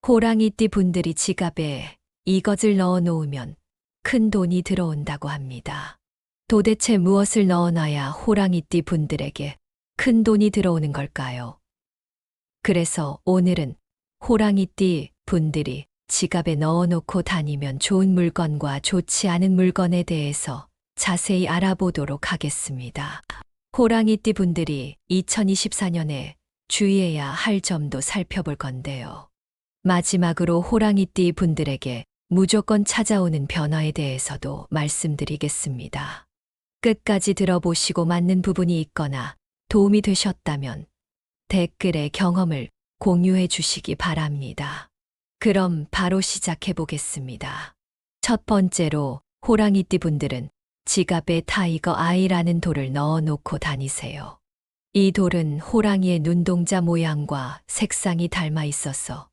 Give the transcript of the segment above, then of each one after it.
호랑이띠 분들이 지갑에 이것을 넣어 놓으면 큰 돈이 들어온다고 합니다. 도대체 무엇을 넣어놔야 호랑이띠 분들에게 큰 돈이 들어오는 걸까요? 그래서 오늘은 호랑이띠 분들이 지갑에 넣어놓고 다니면 좋은 물건과 좋지 않은 물건에 대해서 자세히 알아보도록 하겠습니다. 호랑이띠 분들이 2024년에 주의해야 할 점도 살펴볼 건데요. 마지막으로 호랑이띠 분들에게 무조건 찾아오는 변화에 대해서도 말씀드리겠습니다. 끝까지 들어보시고 맞는 부분이 있거나 도움이 되셨다면 댓글에 경험을 공유해 주시기 바랍니다. 그럼 바로 시작해 보겠습니다. 첫 번째로 호랑이띠 분들은 지갑에 타이거 아이라는 돌을 넣어 놓고 다니세요. 이 돌은 호랑이의 눈동자 모양과 색상이 닮아 있어서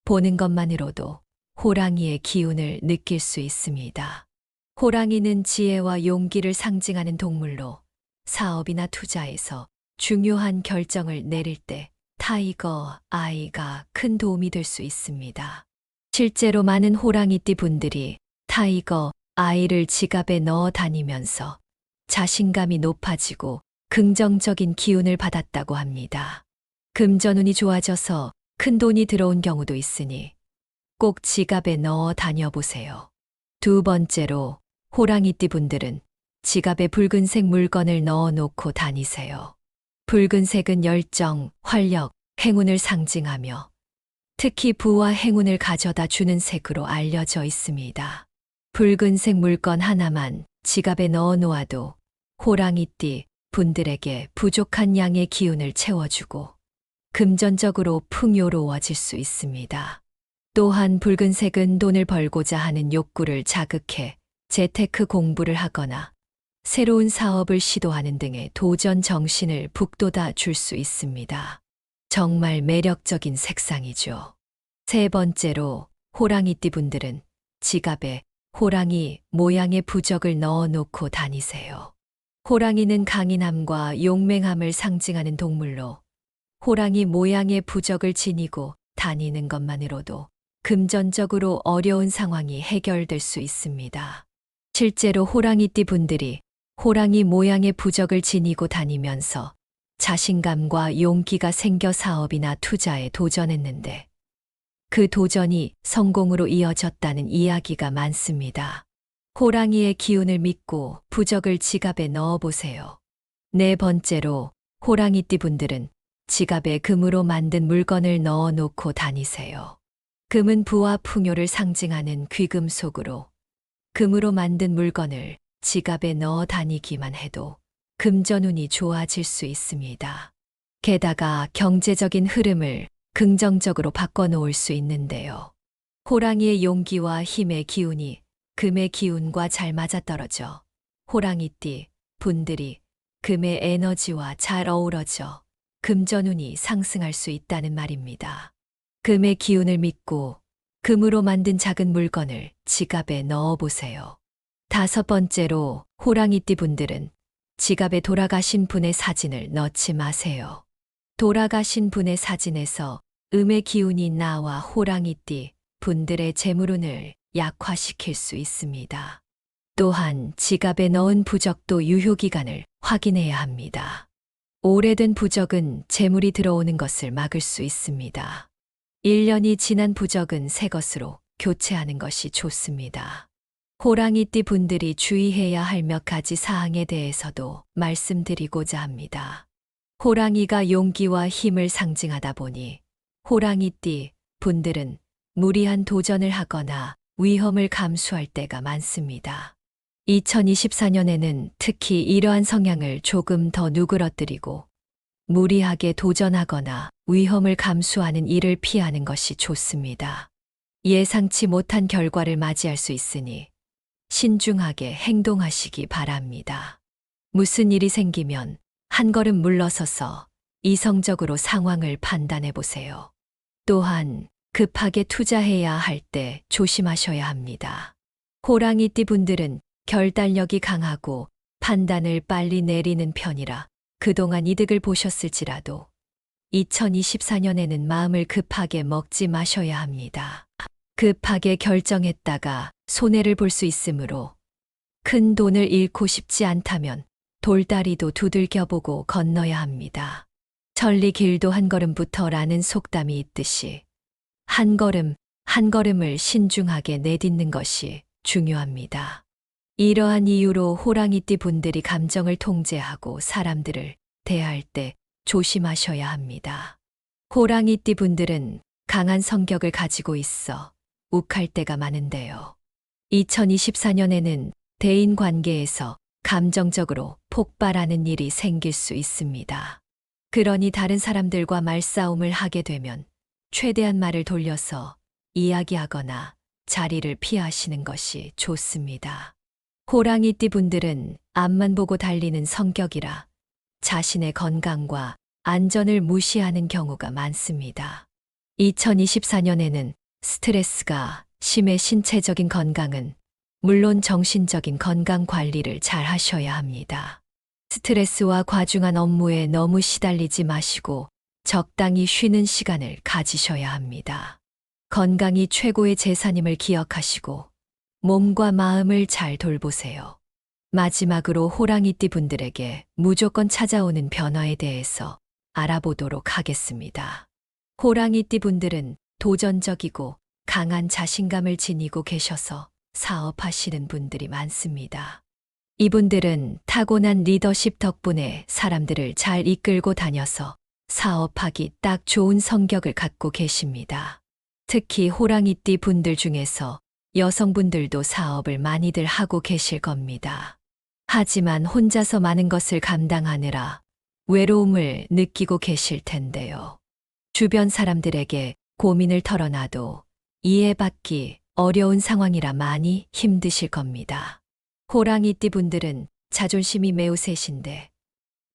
보는 것만으로도 호랑이의 기운을 느낄 수 있습니다. 호랑이는 지혜와 용기를 상징하는 동물로 사업이나 투자에서 중요한 결정을 내릴 때 타이거 아이가 큰 도움이 될 수 있습니다. 실제로 많은 호랑이띠 분들이 타이거 아이를 지갑에 넣어 다니면서 자신감이 높아지고 긍정적인 기운을 받았다고 합니다. 금전운이 좋아져서 큰 돈이 들어온 경우도 있으니 꼭 지갑에 넣어 다녀보세요. 두 번째로 호랑이띠 분들은 지갑에 붉은색 물건을 넣어 놓고 다니세요. 붉은색은 열정, 활력, 행운을 상징하며 특히 부와 행운을 가져다 주는 색으로 알려져 있습니다. 붉은색 물건 하나만 지갑에 넣어 놓아도 호랑이띠 분들에게 부족한 양의 기운을 채워주고 금전적으로 풍요로워질 수 있습니다. 또한 붉은색은 돈을 벌고자 하는 욕구를 자극해 재테크 공부를 하거나 새로운 사업을 시도하는 등의 도전 정신을 북돋아 줄 수 있습니다. 정말 매력적인 색상이죠. 세 번째로 호랑이띠 분들은 지갑에 호랑이 모양의 부적을 넣어 놓고 다니세요. 호랑이는 강인함과 용맹함을 상징하는 동물로 호랑이 모양의 부적을 지니고 다니는 것만으로도 금전적으로 어려운 상황이 해결될 수 있습니다. 실제로 호랑이띠 분들이 호랑이 모양의 부적을 지니고 다니면서 자신감과 용기가 생겨 사업이나 투자에 도전했는데 그 도전이 성공으로 이어졌다는 이야기가 많습니다. 호랑이의 기운을 믿고 부적을 지갑에 넣어보세요. 네 번째로 호랑이띠 분들은 지갑에 금으로 만든 물건을 넣어 놓고 다니세요. 금은 부와 풍요를 상징하는 귀금속으로 금으로 만든 물건을 지갑에 넣어 다니기만 해도 금전운이 좋아질 수 있습니다. 게다가 경제적인 흐름을 긍정적으로 바꿔놓을 수 있는데요. 호랑이의 용기와 힘의 기운이 금의 기운과 잘 맞아떨어져 호랑이띠 분들이 금의 에너지와 잘 어우러져 금전운이 상승할 수 있다는 말입니다. 금의 기운을 믿고 금으로 만든 작은 물건을 지갑에 넣어보세요. 다섯 번째로 호랑이띠 분들은 지갑에 돌아가신 분의 사진을 넣지 마세요. 돌아가신 분의 사진에서 음의 기운이 나와 호랑이띠 분들의 재물운을 약화시킬 수 있습니다. 또한 지갑에 넣은 부적도 유효기간을 확인해야 합니다. 오래된 부적은 재물이 들어오는 것을 막을 수 있습니다. 1년이 지난 부적은 새 것으로 교체하는 것이 좋습니다. 호랑이띠 분들이 주의해야 할 몇 가지 사항에 대해서도 말씀드리고자 합니다. 호랑이가 용기와 힘을 상징하다 보니 호랑이띠 분들은 무리한 도전을 하거나 위험을 감수할 때가 많습니다. 2024년에는 특히 이러한 성향을 조금 더 누그러뜨리고 무리하게 도전하거나 위험을 감수하는 일을 피하는 것이 좋습니다. 예상치 못한 결과를 맞이할 수 있으니 신중하게 행동하시기 바랍니다. 무슨 일이 생기면 한 걸음 물러서서 이성적으로 상황을 판단해 보세요. 또한 급하게 투자해야 할 때 조심하셔야 합니다. 호랑이띠 분들은 결단력이 강하고 판단을 빨리 내리는 편이라 그동안 이득을 보셨을지라도 2024년에는 마음을 급하게 먹지 마셔야 합니다. 급하게 결정했다가 손해를 볼 수 있으므로 큰 돈을 잃고 싶지 않다면 돌다리도 두들겨보고 건너야 합니다. 천리 길도 한 걸음부터라는 속담이 있듯이 한 걸음 한 걸음을 신중하게 내딛는 것이 중요합니다. 이러한 이유로 호랑이띠 분들이 감정을 통제하고 사람들을 대할 때 조심하셔야 합니다. 호랑이띠 분들은 강한 성격을 가지고 있어 욱할 때가 많은데요. 2024년에는 대인 관계에서 감정적으로 폭발하는 일이 생길 수 있습니다. 그러니 다른 사람들과 말싸움을 하게 되면 최대한 말을 돌려서 이야기하거나 자리를 피하시는 것이 좋습니다. 호랑이띠 분들은 앞만 보고 달리는 성격이라 자신의 건강과 안전을 무시하는 경우가 많습니다. 2024년에는 스트레스가 심해 신체적인 건강은 물론 정신적인 건강 관리를 잘 하셔야 합니다. 스트레스와 과중한 업무에 너무 시달리지 마시고 적당히 쉬는 시간을 가지셔야 합니다. 건강이 최고의 재산임을 기억하시고 몸과 마음을 잘 돌보세요. 마지막으로 호랑이띠 분들에게 무조건 찾아오는 변화에 대해서 알아보도록 하겠습니다. 호랑이띠 분들은 도전적이고 강한 자신감을 지니고 계셔서 사업하시는 분들이 많습니다. 이분들은 타고난 리더십 덕분에 사람들을 잘 이끌고 다녀서 사업하기 딱 좋은 성격을 갖고 계십니다. 특히 호랑이띠 분들 중에서 여성분들도 사업을 많이들 하고 계실 겁니다. 하지만 혼자서 많은 것을 감당하느라 외로움을 느끼고 계실 텐데요. 주변 사람들에게 고민을 털어놔도 이해받기 어려운 상황이라 많이 힘드실 겁니다. 호랑이띠 분들은 자존심이 매우 세신데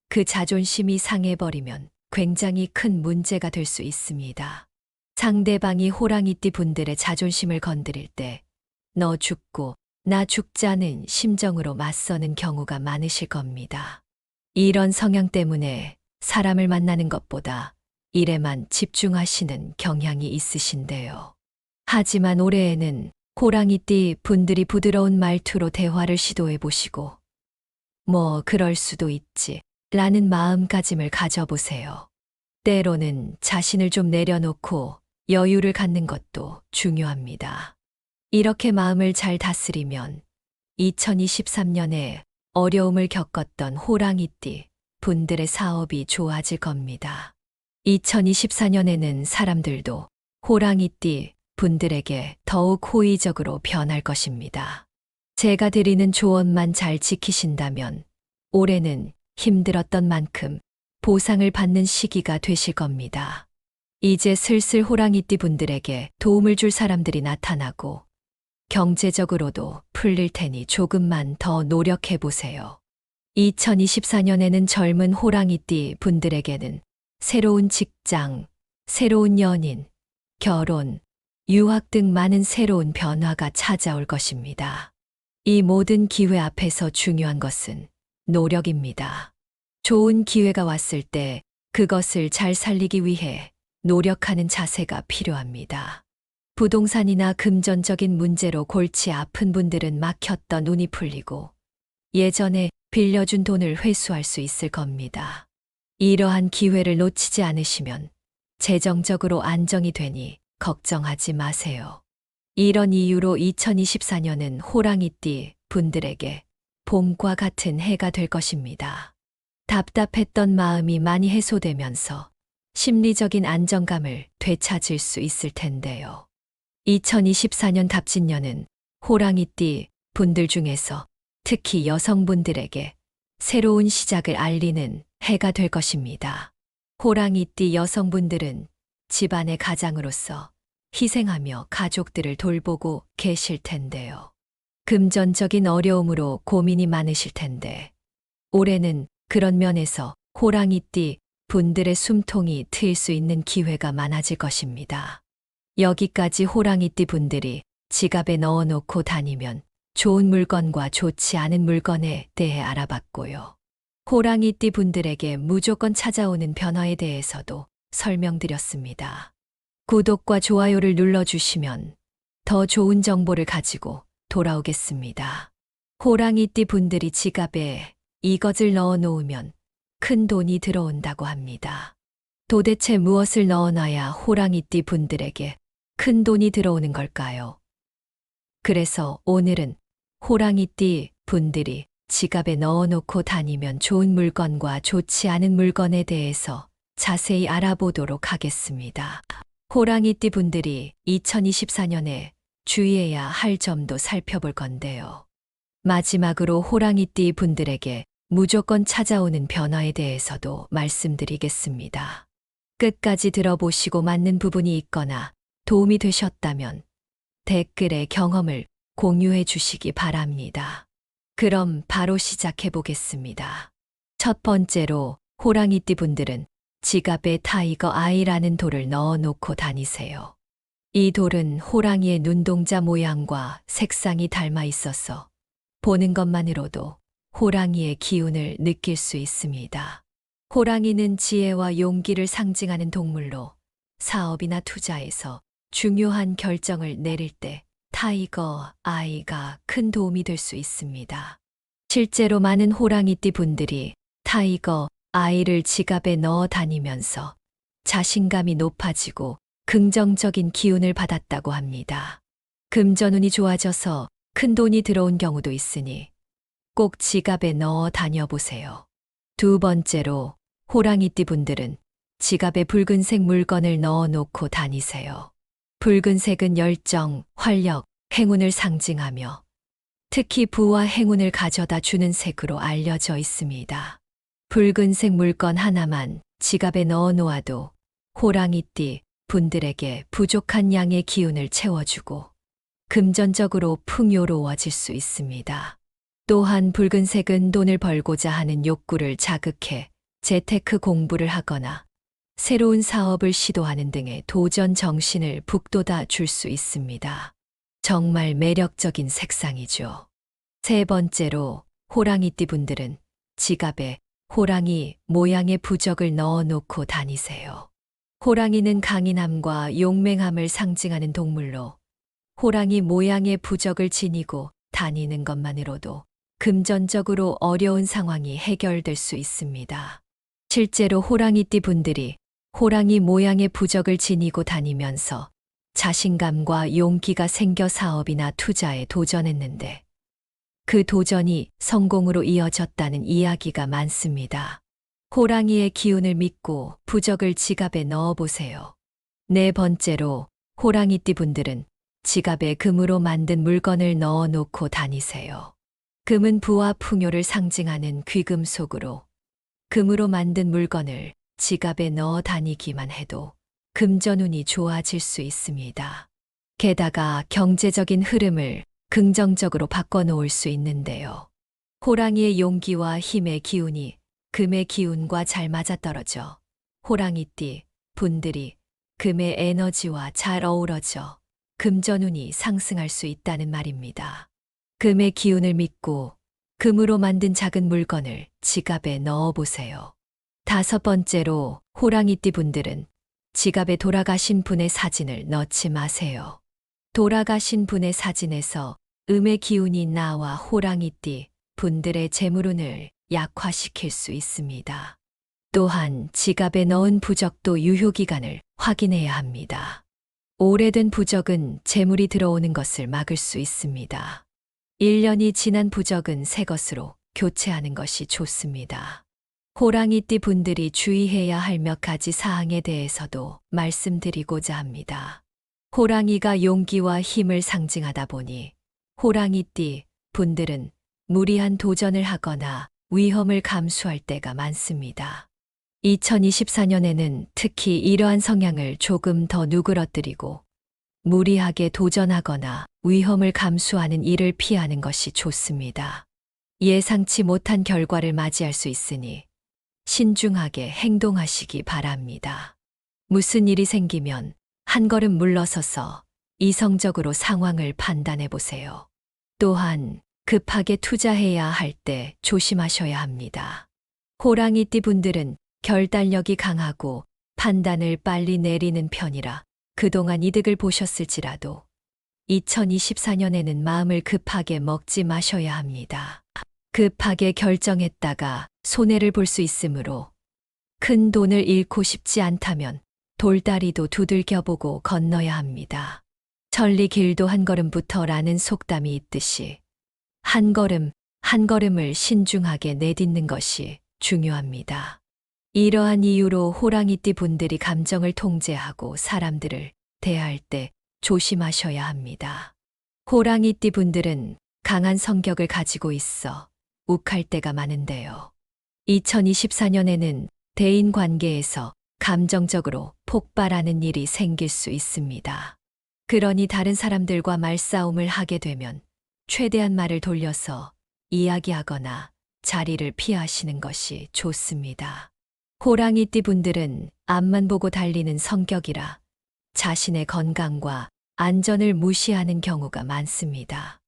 그 자존심이 상해버리면 굉장히 큰 문제가 될 수 있습니다. 상대방이 호랑이띠 분들의 자존심을 건드릴 때 너 죽고 나 죽자는 심정으로 맞서는 경우가 많으실 겁니다. 이런 성향 때문에 사람을 만나는 것보다 일에만 집중하시는 경향이 있으신데요. 하지만 올해에는 호랑이띠 분들이 부드러운 말투로 대화를 시도해 보시고 뭐 그럴 수도 있지 라는 마음가짐을 가져보세요. 때로는 자신을 좀 내려놓고 여유를 갖는 것도 중요합니다. 이렇게 마음을 잘 다스리면 2023년에 어려움을 겪었던 호랑이띠 분들의 사업이 좋아질 겁니다. 2024년에는 사람들도 호랑이띠 분들에게 더욱 호의적으로 변할 것입니다. 제가 드리는 조언만 잘 지키신다면 올해는 힘들었던 만큼 보상을 받는 시기가 되실 겁니다. 이제 슬슬 호랑이띠 분들에게 도움을 줄 사람들이 나타나고 경제적으로도 풀릴 테니 조금만 더 노력해 보세요. 2024년에는 젊은 호랑이띠 분들에게는 새로운 직장, 새로운 연인, 결혼, 유학 등 많은 새로운 변화가 찾아올 것입니다. 이 모든 기회 앞에서 중요한 것은 노력입니다. 좋은 기회가 왔을 때 그것을 잘 살리기 위해 노력하는 자세가 필요합니다. 부동산이나 금전적인 문제로 골치 아픈 분들은 막혔던 운이 풀리고 예전에 빌려준 돈을 회수할 수 있을 겁니다. 이러한 기회를 놓치지 않으시면 재정적으로 안정이 되니 걱정하지 마세요. 이런 이유로 2024년은 호랑이띠 분들에게 봄과 같은 해가 될 것입니다. 답답했던 마음이 많이 해소되면서 심리적인 안정감을 되찾을 수 있을 텐데요. 2024년 갑진년은 호랑이띠 분들 중에서 특히 여성분들에게 새로운 시작을 알리는 해가 될 것입니다. 호랑이띠 여성분들은 집안의 가장으로서 희생하며 가족들을 돌보고 계실 텐데요. 금전적인 어려움으로 고민이 많으실 텐데 올해는 그런 면에서 호랑이띠 분들의 숨통이 트일 수 있는 기회가 많아질 것입니다. 여기까지 호랑이띠 분들이 지갑에 넣어놓고 다니면 좋은 물건과 좋지 않은 물건에 대해 알아봤고요. 호랑이띠 분들에게 무조건 찾아오는 변화에 대해서도 설명드렸습니다. 구독과 좋아요를 눌러주시면 더 좋은 정보를 가지고 돌아오겠습니다. 호랑이띠 분들이 지갑에 이것을 넣어 놓으면 큰 돈이 들어온다고 합니다. 도대체 무엇을 넣어놔야 호랑이띠 분들에게 큰 돈이 들어오는 걸까요? 그래서 오늘은 호랑이띠 분들이 지갑에 넣어놓고 다니면 좋은 물건과 좋지 않은 물건에 대해서 자세히 알아보도록 하겠습니다. 호랑이띠 분들이 2024년에 주의해야 할 점도 살펴볼 건데요. 마지막으로 호랑이띠 분들에게 무조건 찾아오는 변화에 대해서도 말씀드리겠습니다. 끝까지 들어보시고 맞는 부분이 있거나 도움이 되셨다면 댓글에 경험을 공유해 주시기 바랍니다. 그럼 바로 시작해 보겠습니다. 첫 번째로 호랑이띠 분들은 지갑에 타이거 아이라는 돌을 넣어 놓고 다니세요. 이 돌은 호랑이의 눈동자 모양과 색상이 닮아 있어서 보는 것만으로도 호랑이의 기운을 느낄 수 있습니다. 호랑이는 지혜와 용기를 상징하는 동물로 사업이나 투자에서 중요한 결정을 내릴 때 타이거 아이가 큰 도움이 될 수 있습니다. 실제로 많은 호랑이띠 분들이 타이거 아이를 지갑에 넣어 다니면서 자신감이 높아지고 긍정적인 기운을 받았다고 합니다. 금전운이 좋아져서 큰 돈이 들어온 경우도 있으니 꼭 지갑에 넣어 다녀보세요. 두 번째로 호랑이띠 분들은 지갑에 붉은색 물건을 넣어 놓고 다니세요. 붉은색은 열정, 활력, 행운을 상징하며 특히 부와 행운을 가져다 주는 색으로 알려져 있습니다. 붉은색 물건 하나만 지갑에 넣어 놓아도 호랑이띠 분들에게 부족한 양의 기운을 채워주고 금전적으로 풍요로워질 수 있습니다. 또한 붉은색은 돈을 벌고자 하는 욕구를 자극해 재테크 공부를 하거나 새로운 사업을 시도하는 등의 도전 정신을 북돋아 줄 수 있습니다. 정말 매력적인 색상이죠. 세 번째로 호랑이띠 분들은 지갑에 호랑이 모양의 부적을 넣어 놓고 다니세요. 호랑이는 강인함과 용맹함을 상징하는 동물로 호랑이 모양의 부적을 지니고 다니는 것만으로도 금전적으로 어려운 상황이 해결될 수 있습니다. 실제로 호랑이띠 분들이 호랑이 모양의 부적을 지니고 다니면서 자신감과 용기가 생겨 사업이나 투자에 도전했는데 그 도전이 성공으로 이어졌다는 이야기가 많습니다. 호랑이의 기운을 믿고 부적을 지갑에 넣어보세요. 네 번째로 호랑이띠 분들은 지갑에 금으로 만든 물건을 넣어 놓고 다니세요. 금은 부와 풍요를 상징하는 귀금속으로 금으로 만든 물건을 지갑에 넣어 다니기만 해도 금전운이 좋아질 수 있습니다. 게다가 경제적인 흐름을 긍정적으로 바꿔놓을 수 있는데요. 호랑이의 용기와 힘의 기운이 금의 기운과 잘 맞아떨어져 호랑이띠 분들이 금의 에너지와 잘 어우러져 금전운이 상승할 수 있다는 말입니다. 금의 기운을 믿고 금으로 만든 작은 물건을 지갑에 넣어보세요. 다섯 번째로 호랑이띠 분들은 지갑에 돌아가신 분의 사진을 넣지 마세요. 돌아가신 분의 사진에서 음의 기운이 나와 호랑이띠 분들의 재물운을 약화시킬 수 있습니다. 또한 지갑에 넣은 부적도 유효기간을 확인해야 합니다. 오래된 부적은 재물이 들어오는 것을 막을 수 있습니다. 1년이 지난 부적은 새 것으로 교체하는 것이 좋습니다. 호랑이띠 분들이 주의해야 할 몇 가지 사항에 대해서도 말씀드리고자 합니다. 호랑이가 용기와 힘을 상징하다 보니 호랑이띠 분들은 무리한 도전을 하거나 위험을 감수할 때가 많습니다. 2024년에는 특히 이러한 성향을 조금 더 누그러뜨리고 무리하게 도전하거나 위험을 감수하는 일을 피하는 것이 좋습니다. 예상치 못한 결과를 맞이할 수 있으니 신중하게 행동하시기 바랍니다. 무슨 일이 생기면 한 걸음 물러서서 이성적으로 상황을 판단해 보세요. 또한 급하게 투자해야 할 때 조심하셔야 합니다. 호랑이띠 분들은 결단력이 강하고 판단을 빨리 내리는 편이라 그동안 이득을 보셨을지라도 2024년에는 마음을 급하게 먹지 마셔야 합니다. 급하게 결정했다가 손해를 볼 수 있으므로 큰 돈을 잃고 싶지 않다면 돌다리도 두들겨보고 건너야 합니다. 천리 길도 한 걸음부터라는 속담이 있듯이 한 걸음 한 걸음을 신중하게 내딛는 것이 중요합니다. 이러한 이유로 호랑이띠 분들이 감정을 통제하고 사람들을 대할 때 조심하셔야 합니다. 호랑이띠 분들은 강한 성격을 가지고 있어 욱할 때가 많은데요. 2024년에는 대인 관계에서 감정적으로 폭발하는 일이 생길 수 있습니다. 그러니 다른 사람들과 말싸움을 하게 되면 최대한 말을 돌려서 이야기하거나 자리를 피하시는 것이 좋습니다. 호랑이띠 분들은 앞만 보고 달리는 성격이라 자신의 건강과 안전을 무시하는 경우가 많습니다.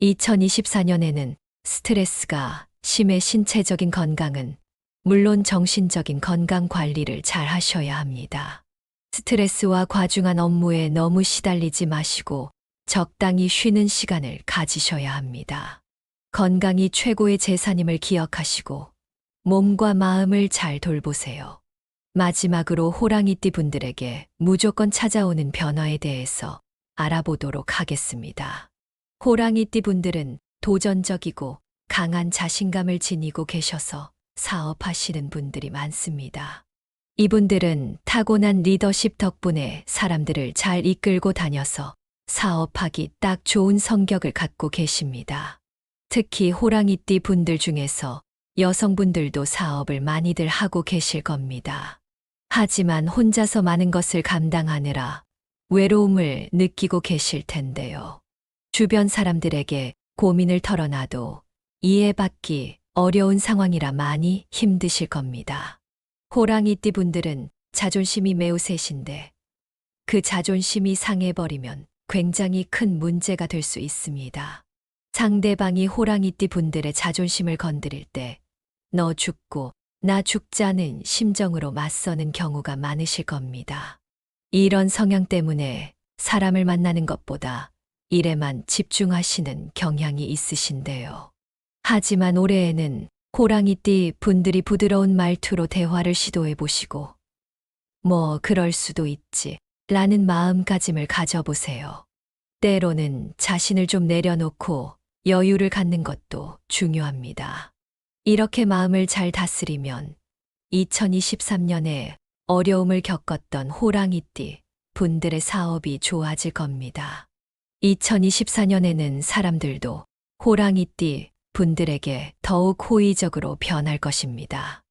2024년에는 스트레스가 심해 신체적인 건강은 물론 정신적인 건강 관리를 잘 하셔야 합니다. 스트레스와 과중한 업무에 너무 시달리지 마시고 적당히 쉬는 시간을 가지셔야 합니다. 건강이 최고의 재산임을 기억하시고 몸과 마음을 잘 돌보세요. 마지막으로 호랑이띠 분들에게 무조건 찾아오는 변화에 대해서 알아보도록 하겠습니다. 호랑이띠 분들은 도전적이고 강한 자신감을 지니고 계셔서 사업하시는 분들이 많습니다. 이분들은 타고난 리더십 덕분에 사람들을 잘 이끌고 다녀서 사업하기 딱 좋은 성격을 갖고 계십니다. 특히 호랑이띠 분들 중에서 여성분들도 사업을 많이들 하고 계실 겁니다. 하지만 혼자서 많은 것을 감당하느라 외로움을 느끼고 계실 텐데요. 주변 사람들에게 고민을 털어놔도 이해받기 어려운 상황이라 많이 힘드실 겁니다. 호랑이띠 분들은 자존심이 매우 세신데 그 자존심이 상해버리면 굉장히 큰 문제가 될 수 있습니다. 상대방이 호랑이띠 분들의 자존심을 건드릴 때 너 죽고 나 죽자는 심정으로 맞서는 경우가 많으실 겁니다. 이런 성향 때문에 사람을 만나는 것보다 일에만 집중하시는 경향이 있으신데요. 하지만 올해에는 호랑이띠 분들이 부드러운 말투로 대화를 시도해 보시고 뭐 그럴 수도 있지 라는 마음가짐을 가져보세요. 때로는 자신을 좀 내려놓고 여유를 갖는 것도 중요합니다. 이렇게 마음을 잘 다스리면 2023년에 어려움을 겪었던 호랑이띠 분들의 사업이 좋아질 겁니다. 2024년에는 사람들도 호랑이띠 분들에게 더욱 호의적으로 변할 것입니다.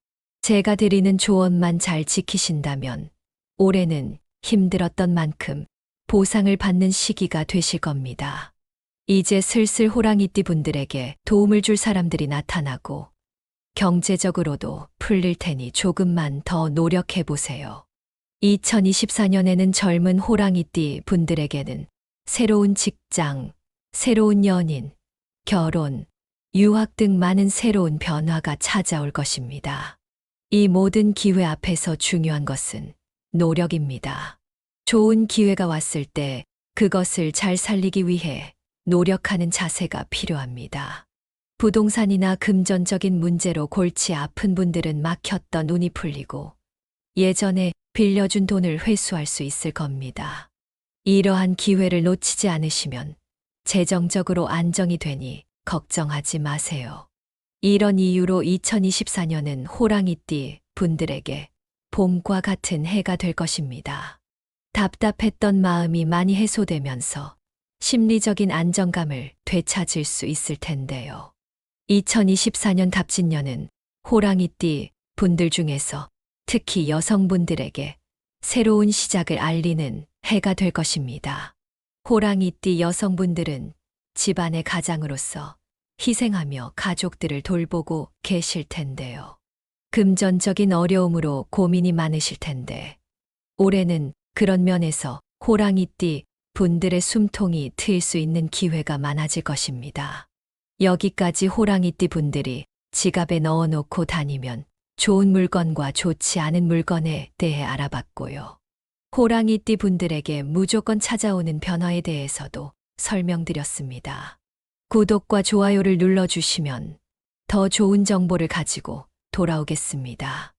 제가 드리는 조언만 잘 지키신다면 올해는 힘들었던 만큼 보상을 받는 시기가 되실 겁니다. 이제 슬슬 호랑이띠 분들에게 도움을 줄 사람들이 나타나고 경제적으로도 풀릴 테니 조금만 더 노력해 보세요. 2024년에는 젊은 호랑이띠 분들에게는 새로운 직장, 새로운 연인, 결혼, 유학 등 많은 새로운 변화가 찾아올 것입니다. 이 모든 기회 앞에서 중요한 것은 노력입니다. 좋은 기회가 왔을 때 그것을 잘 살리기 위해 노력하는 자세가 필요합니다. 부동산이나 금전적인 문제로 골치 아픈 분들은 막혔던 운이 풀리고 예전에 빌려준 돈을 회수할 수 있을 겁니다. 이러한 기회를 놓치지 않으시면 재정적으로 안정이 되니 걱정하지 마세요. 이런 이유로 2024년은 호랑이띠 분들에게 봄과 같은 해가 될 것입니다. 답답했던 마음이 많이 해소되면서 심리적인 안정감을 되찾을 수 있을 텐데요. 2024년 답진년은 호랑이띠 분들 중에서 특히 여성분들에게 새로운 시작을 알리는 해가 될 것입니다. 호랑이띠 여성분들은 집안의 가장으로서 희생하며 가족들을 돌보고 계실 텐데요. 금전적인 어려움으로 고민이 많으실 텐데 올해는 그런 면에서 호랑이띠 분들의 숨통이 트일 수 있는 기회가 많아질 것입니다. 여기까지 호랑이띠 분들이 지갑에 넣어놓고 다니면 좋은 물건과 좋지 않은 물건에 대해 알아봤고요. 호랑이띠 분들에게 무조건 찾아오는 변화에 대해서도 설명드렸습니다. 구독과 좋아요를 눌러주시면 더 좋은 정보를 가지고 돌아오겠습니다.